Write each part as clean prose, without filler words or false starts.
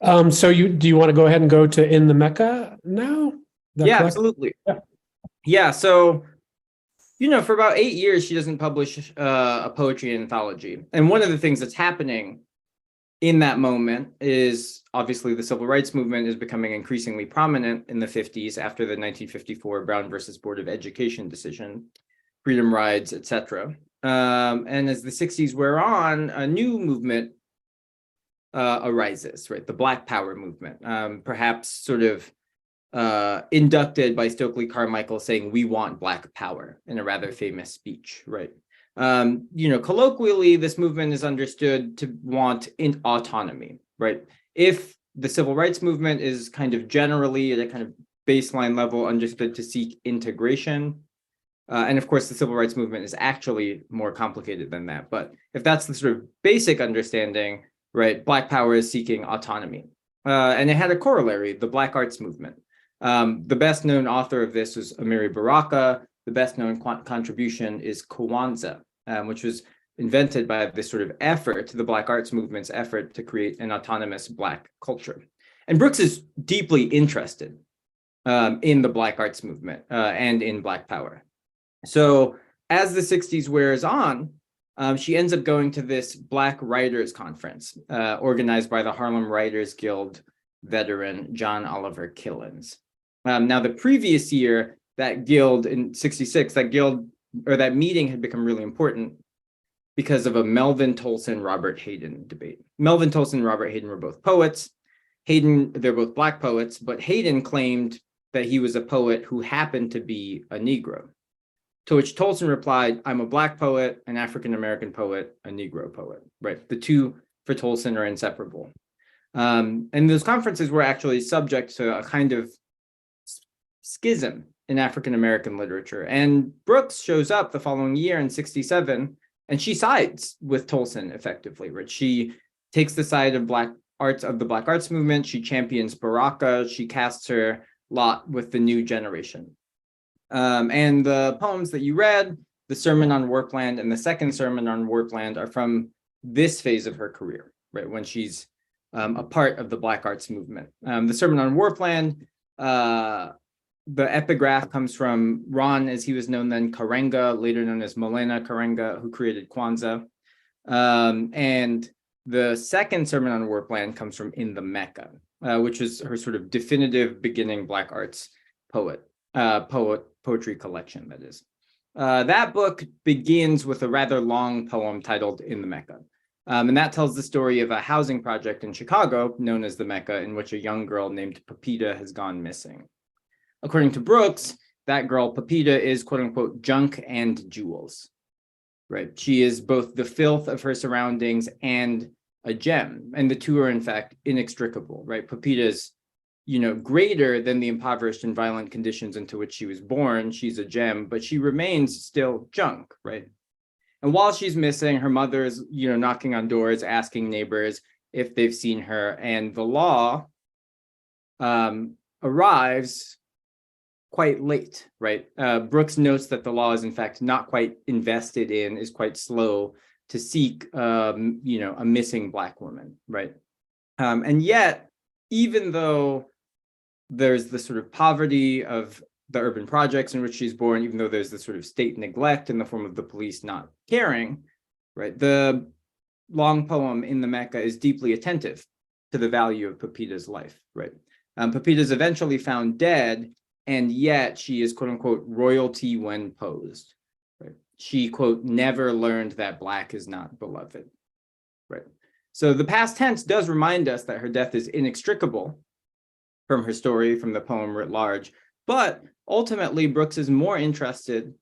So do you want to go ahead and go to In the Mecca now? Yeah, absolutely. Yeah. Yeah, so for about 8 years, she doesn't publish a poetry anthology. And one of the things that's happening in that moment is obviously the civil rights movement is becoming increasingly prominent in the 50s after the 1954 Brown versus Board of Education decision, freedom rides, etc. And as the 60s wear on, a new movement arises, right? The Black Power movement, perhaps sort of inducted by Stokely Carmichael saying, "We want Black power," in a rather famous speech, right? Colloquially, this movement is understood to want autonomy, right? If the civil rights movement is kind of generally at a kind of baseline level understood to seek integration, and of course, the civil rights movement is actually more complicated than that. But if that's the sort of basic understanding, right, Black power is seeking autonomy. And it had a corollary, the Black arts movement. The best known author of this was Amiri Baraka. The best known contribution is Kwanzaa, which was invented by this sort of effort, the Black arts movement's effort to create an autonomous Black culture. And Brooks is deeply interested in the Black arts movement and in Black power. So as the 60s wears on, she ends up going to this Black Writers Conference organized by the Harlem Writers Guild veteran John Oliver Killens. Now, the previous year, that guild in 66, that meeting had become really important because of a Melvin Tolson, Robert Hayden debate. Melvin Tolson and Robert Hayden were both poets. They're both Black poets, but Hayden claimed that he was a poet who happened to be a Negro. To which Tolson replied, "I'm a Black poet, an African-American poet, a Negro poet," right? The two for Tolson are inseparable. And those conferences were actually subject to a kind of schism in African-American literature. And Brooks shows up the following year in 67, and she sides with Tolson effectively, right? She takes the side of the Black arts movement. She champions Baraka. She casts her lot with the new generation. And the poems that you read, the Sermon on Warpland and the second Sermon on Warpland, are from this phase of her career, right? When she's a part of the Black arts movement. The Sermon on Warpland, the epigraph comes from Ron, as he was known then, Karenga, later known as Molena Karenga, who created Kwanzaa. And the second Sermon on Warpland comes from In the Mecca, which is her sort of definitive beginning Black arts poetry collection, that is. That book begins with a rather long poem titled In the Mecca. And that tells the story of a housing project in Chicago known as the Mecca, in which a young girl named Pepita has gone missing. According to Brooks, that girl, Pepita, is quote unquote junk and jewels, right? She is both the filth of her surroundings and a gem. And the two are in fact inextricable, right? Pepita is, greater than the impoverished and violent conditions into which she was born. She's a gem, but she remains still junk, right? And while she's missing, her mother is, knocking on doors, asking neighbors if they've seen her. And the law arrives quite late, right? Brooks notes that the law is in fact not quite invested in, is quite slow to seek, a missing Black woman, right? And yet, even though there's the sort of poverty of the urban projects in which she's born, even though there's this sort of state neglect in the form of the police not caring, right? The long poem In the Mecca is deeply attentive to the value of Pepita's life, right? Pepita's eventually found dead, and yet she is, quote unquote, royalty when posed, right? She, quote, never learned that Black is not beloved, right? So the past tense does remind us that her death is inextricable from her story, from the poem writ large, but ultimately Brooks is more interested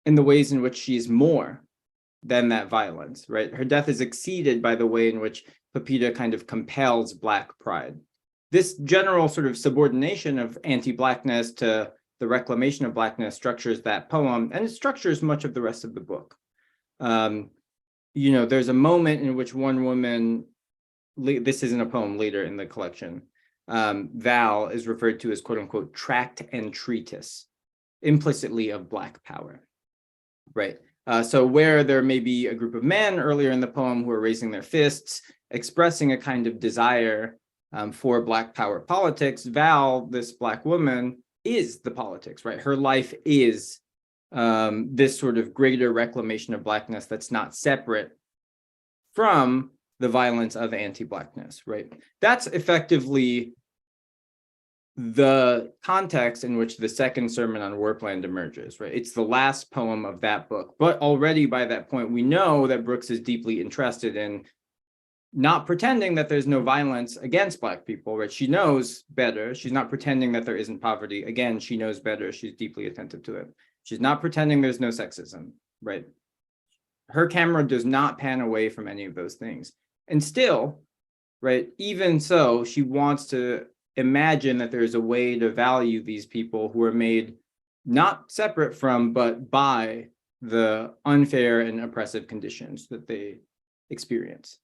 in the ways in which she's more than that violence, right? Her death is exceeded by the way in which Pepita kind of compels Black pride. This general sort of subordination of anti-Blackness to the reclamation of Blackness structures that poem, and it structures much of the rest of the book. There's a moment in which one woman, this isn't a poem later in the collection, Val is referred to as, quote unquote, tract and treatise, implicitly of Black power, right? So where there may be a group of men earlier in the poem who are raising their fists, expressing a kind of desire for Black power politics. Val, this Black woman, is the politics, right? Her life is this sort of greater reclamation of Blackness that's not separate from the violence of anti-Blackness, right? That's effectively the context in which the second sermon on Warpland emerges, right? It's the last poem of that book. But already by that point, we know that Brooks is deeply interested in not pretending that there's no violence against Black people, right? She knows better. She's not pretending that there isn't poverty. Again, she knows better. She's deeply attentive to it. She's not pretending there's no sexism, right? Her camera does not pan away from any of those things. And still, right, even so, she wants to imagine that there's a way to value these people who are made not separate from, but by the unfair and oppressive conditions that they experience.